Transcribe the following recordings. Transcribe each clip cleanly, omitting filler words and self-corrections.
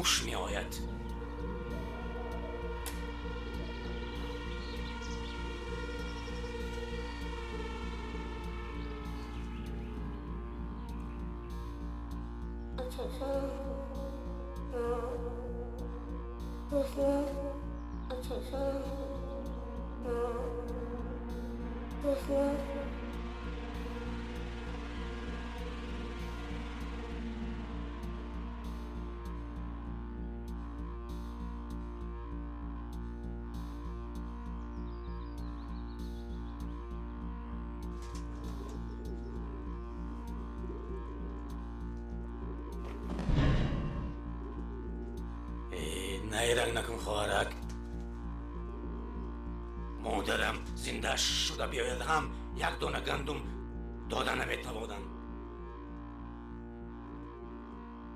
خوش می آید. نیرنگ نکن خواهرک. مادرم زنده شده بیاید هم یک دانه گندم دادن نمیتوانم.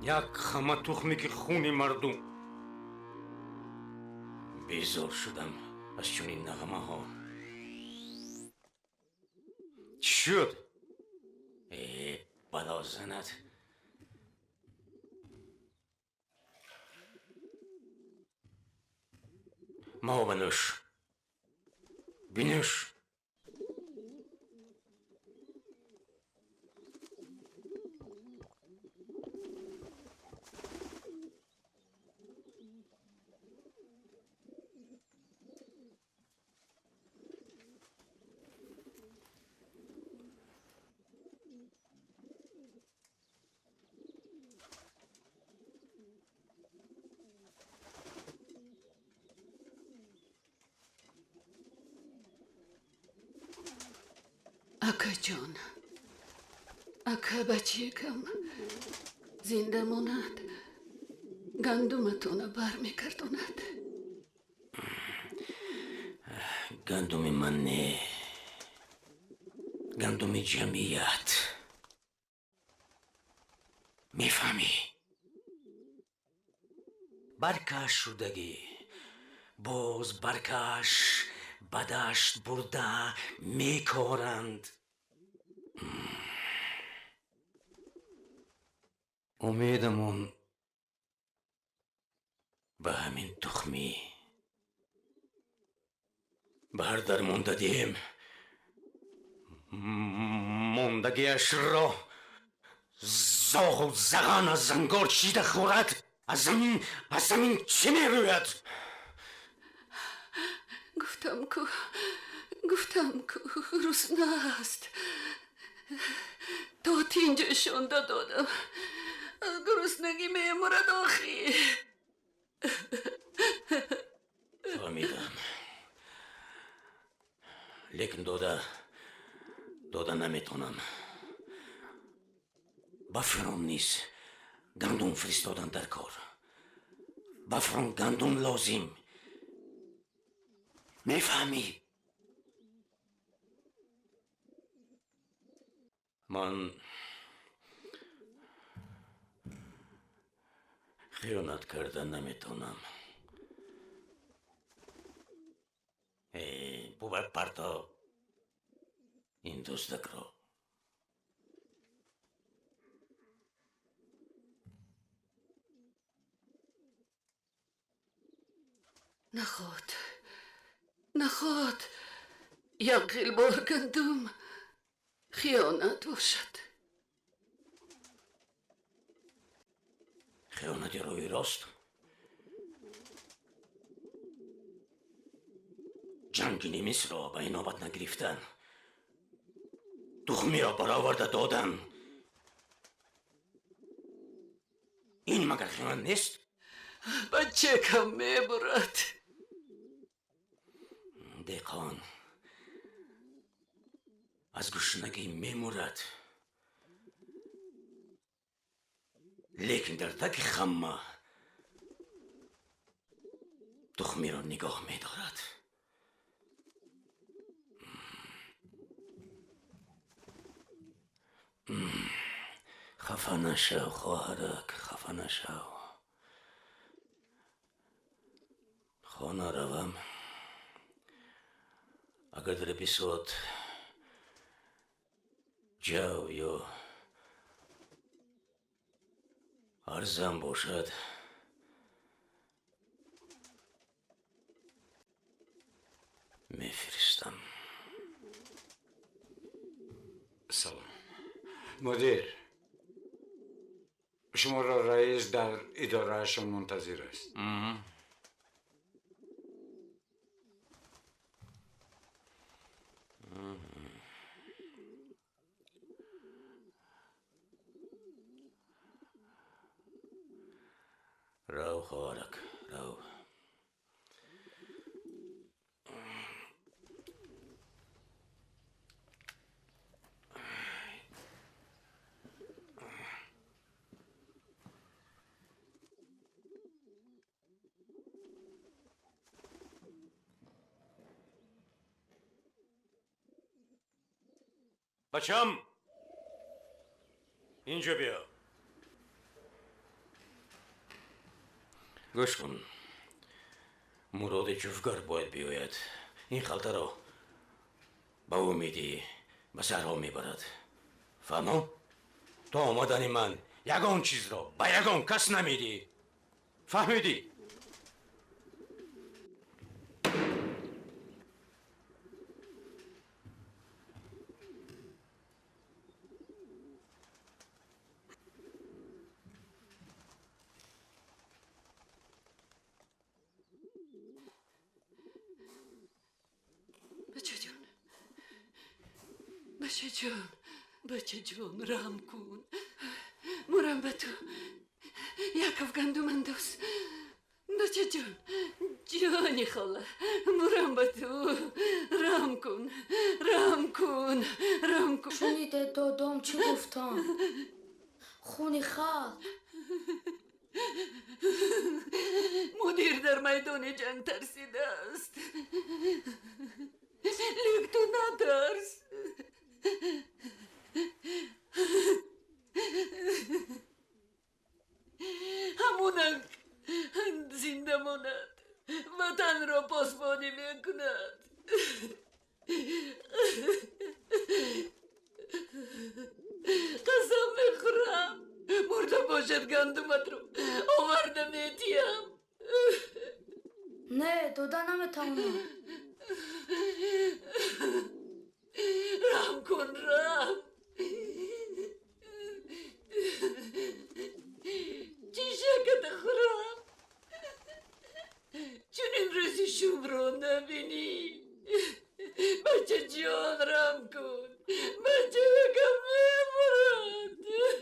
یک خمه تخمی که خون مردم. بیزار شدم از چنین نغمه ها. چی شد؟ بلا زند. ما بنوش. بنوش. اکا جان، اکا بچیکم زنده ماند گندمتون بر میکردوند. گندم من نه، گندم جمعیت. میفهمی؟ برکش شدگی باز برکش بدشت برده میکارند. امیدمون به همین تخمی بر در مونده دیم. موندگیش را زاغ و زغن از زنگار چیده خورد. از زمین چی میروید؟ گفتم که روزنه است. تا تینجا شنده دادم. گرسنگی میمرد آخی. فهمیدم، لیکن داده نمیتونم. بفرام نیست گندم فرستادن در کار. بفرام گندم لازم. میفهمی؟ من خیانت کردن نمیتونم. ببر پرتا این دزدک را. نخواد یک قلبار گندم خیانت باشد. خیانتی روی راست. جنگی مصر را به اینابت نگرفتن، تخمی را برآورده دادن، این مگر خیانت نیست؟ بچه کم میبرد. دهقان از گشنگی میمرد، لیکن در تک خمه تخمی را نگاه میدارد. خفه نشو خواهرک، خفه نشو. خانه روم. اگر در بساط جو یا ارزم باشد مدیر، شما را رئیس در ادارهشان منتظر است. رو خالق رو. بچم اینجا بیا. گوش کن، مراد جوفگر باید بیاید. این خلطه را به امیدی به سرها میبرد. فهمم؟ تا آمدن من یگان چیز را به یگان کس نمیدی. فهمیدی؟ بچه جون رحم کن. مرم به تو یک افغندم انداز. بچه جون، جانی خاله، مرم به تو رحم کن. شنیده دادام چی گفتم؟ خونی خلق. مدیر در میدان جنگ ترسیده است. لیک تو نترس. همونک زنده ماند، وطن را پاسبانی میکند. قسم میخورم مرده باشد گندمت رو آورده میتیم. نه دادا نمیتونم. رحم کن رحم. چی شکت خورم چون این روزی شوم رو نبینی. بچه جان رحم کن. بچه بکم میمرد نیم.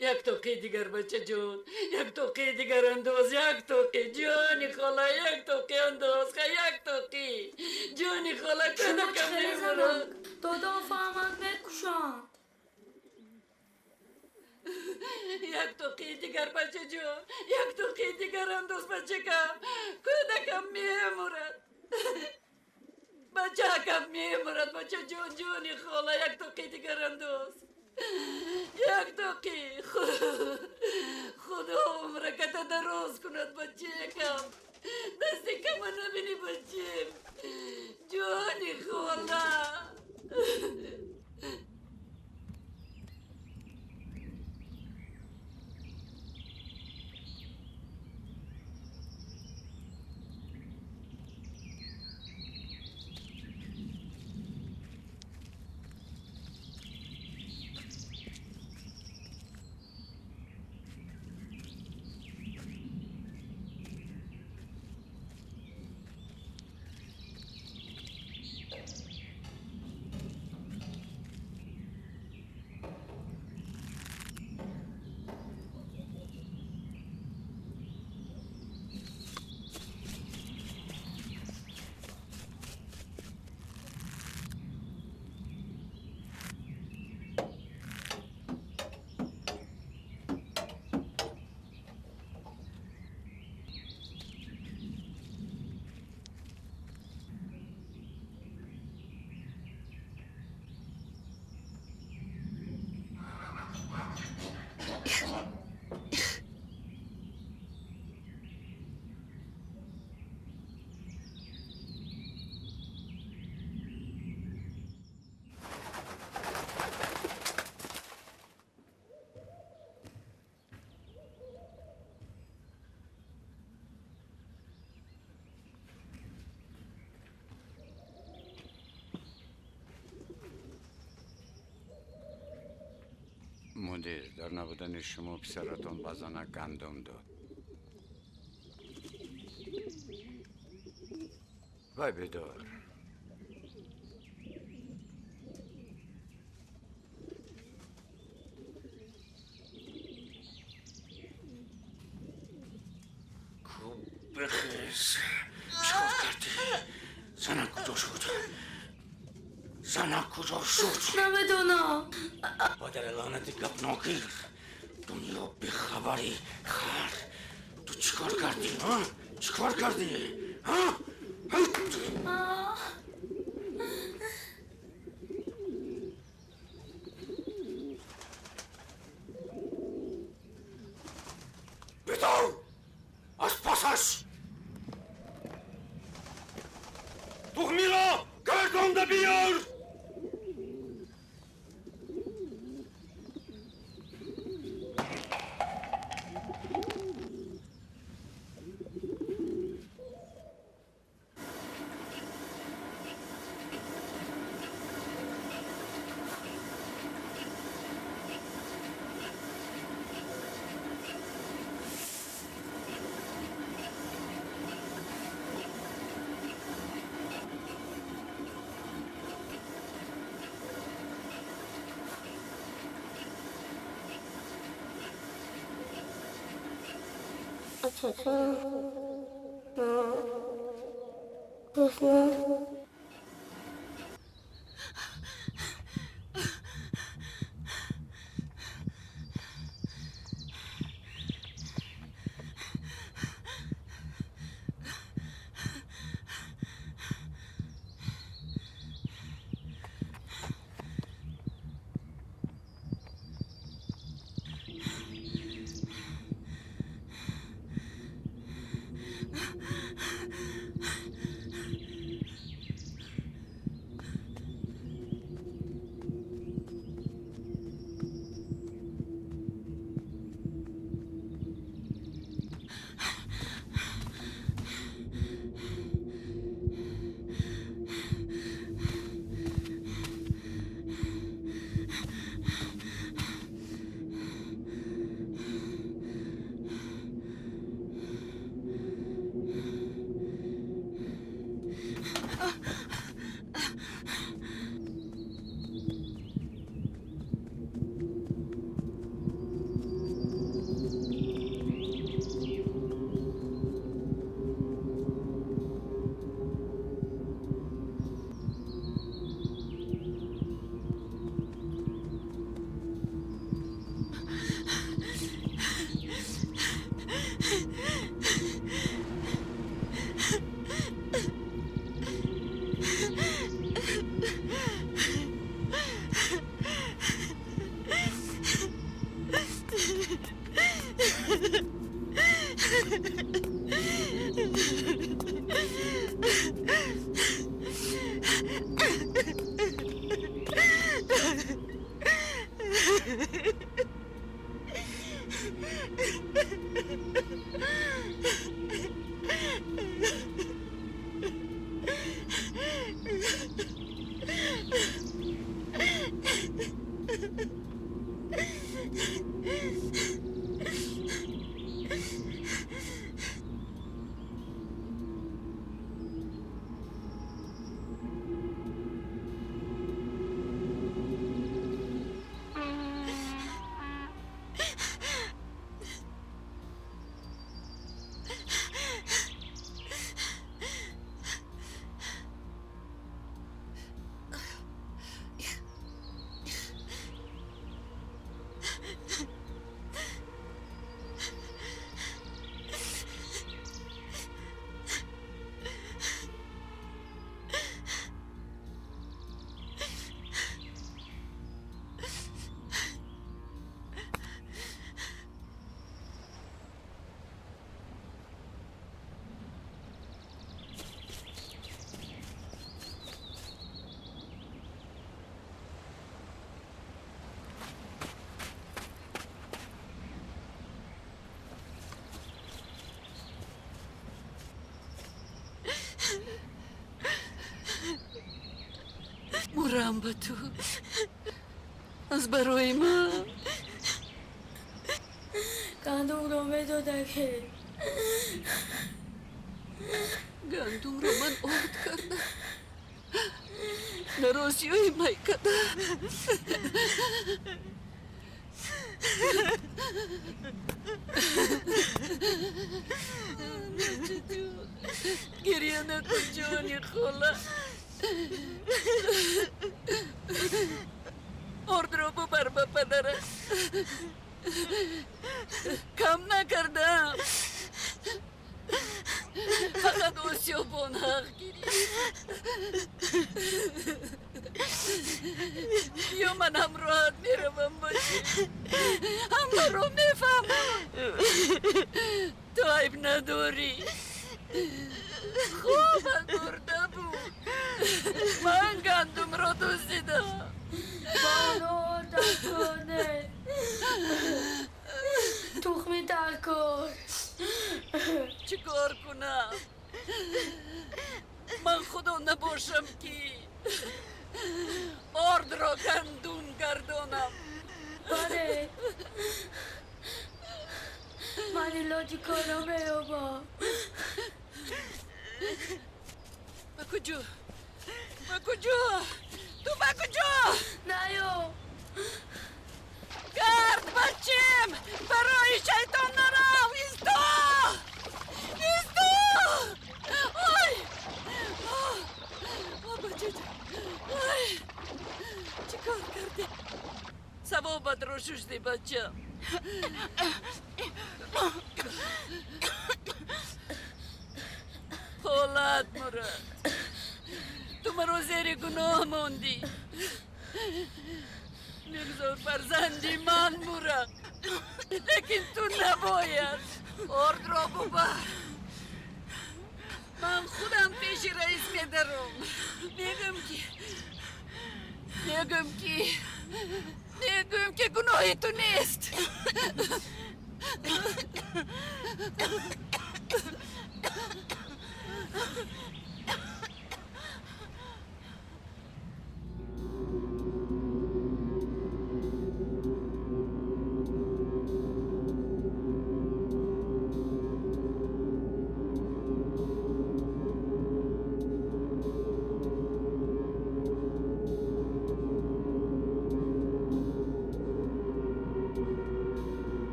یک توقی دیگر بچه جون، یک توقی دیگر انداز. یک توقی جانی خاله، یک توقی انداز. یک توقی جانی خاله شما کنه کم چخیلی نمیمونه. زنم. دادا فهمد بکشند. یک توقی دیگر بچه جون، یک توقی دیگر انداز. بچه کم کودکم میمورد. بچه کم میمورد. بچه جون جانی خاله یک توقی دیگر انداز. یک توقی. خدا عمرکت دراز کند بچه کم. دستی کم نبینی بچه جانی خاله. مدیر، در نبودن شما پسرتون بازانه گندم داد. وای بدار. بخیز چیکار کردی؟ زنک کجا شد؟ زنک کجا شد؟ نمیدونم. پادر لعنتی گپناگیر، دنیا بیخبری خر. تو چیکار کردی؟ ها؟ چیکار کردی؟ ها؟ بدار از پاسش دخمی را گردانده بیار. مرم به تو از برای من گندم رو میدادگه گندم رو من آرد کردم نرازی های میکده گریه نکن جانی خولا آرد رو ببر به پدره کم نکردم فقط اوسیابون حق گیری یا من همراهت میروم باشی همه رو میفهمم تو عیب نداری خوبت برده بود من گندم را دوزیدم بانو آردم کنه تخمی در کن چی کار کنم من خدا نباشم که آرد را گندم گردانم بله من ایلاجی کنم بیابا به کجا تو به کجا نیو گرد بچیم برای شیطان نرو ایستا آی بچه آی چی کار کردی ثوابت رو ششتی بچه خالت مرد تو مرا زیر گناه موندی نگذار فرزندی من مرد لیکن تو نباید آرد را ببر من خودم پیش رئیس میدارم میگم که گناهی تو نیست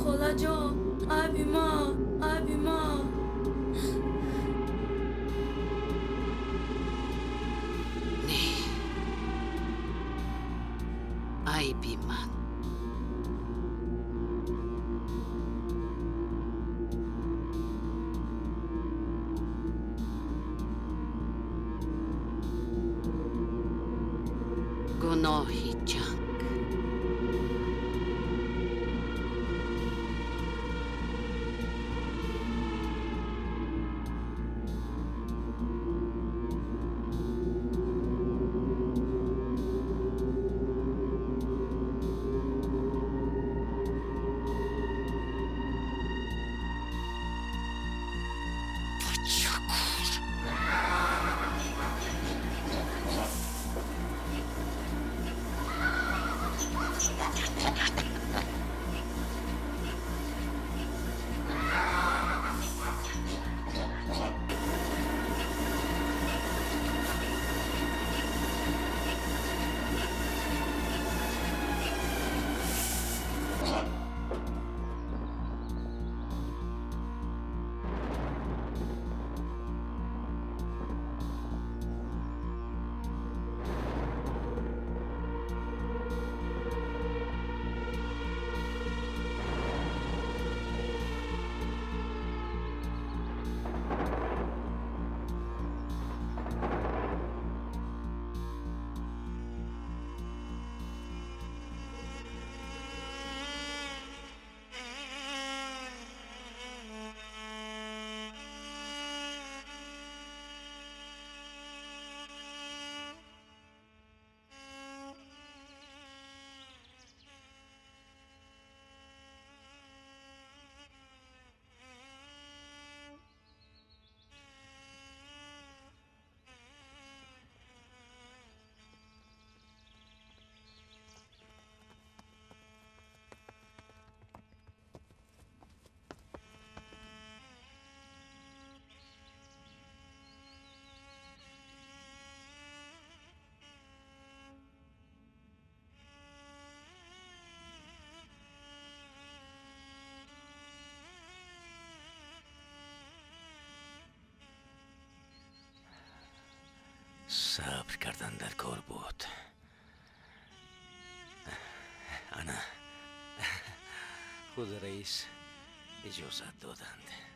خلا جان عبی ما عیبی من گناهی جنگ صبر کردن در کار بود. انا خود رئیس اجازت دادند.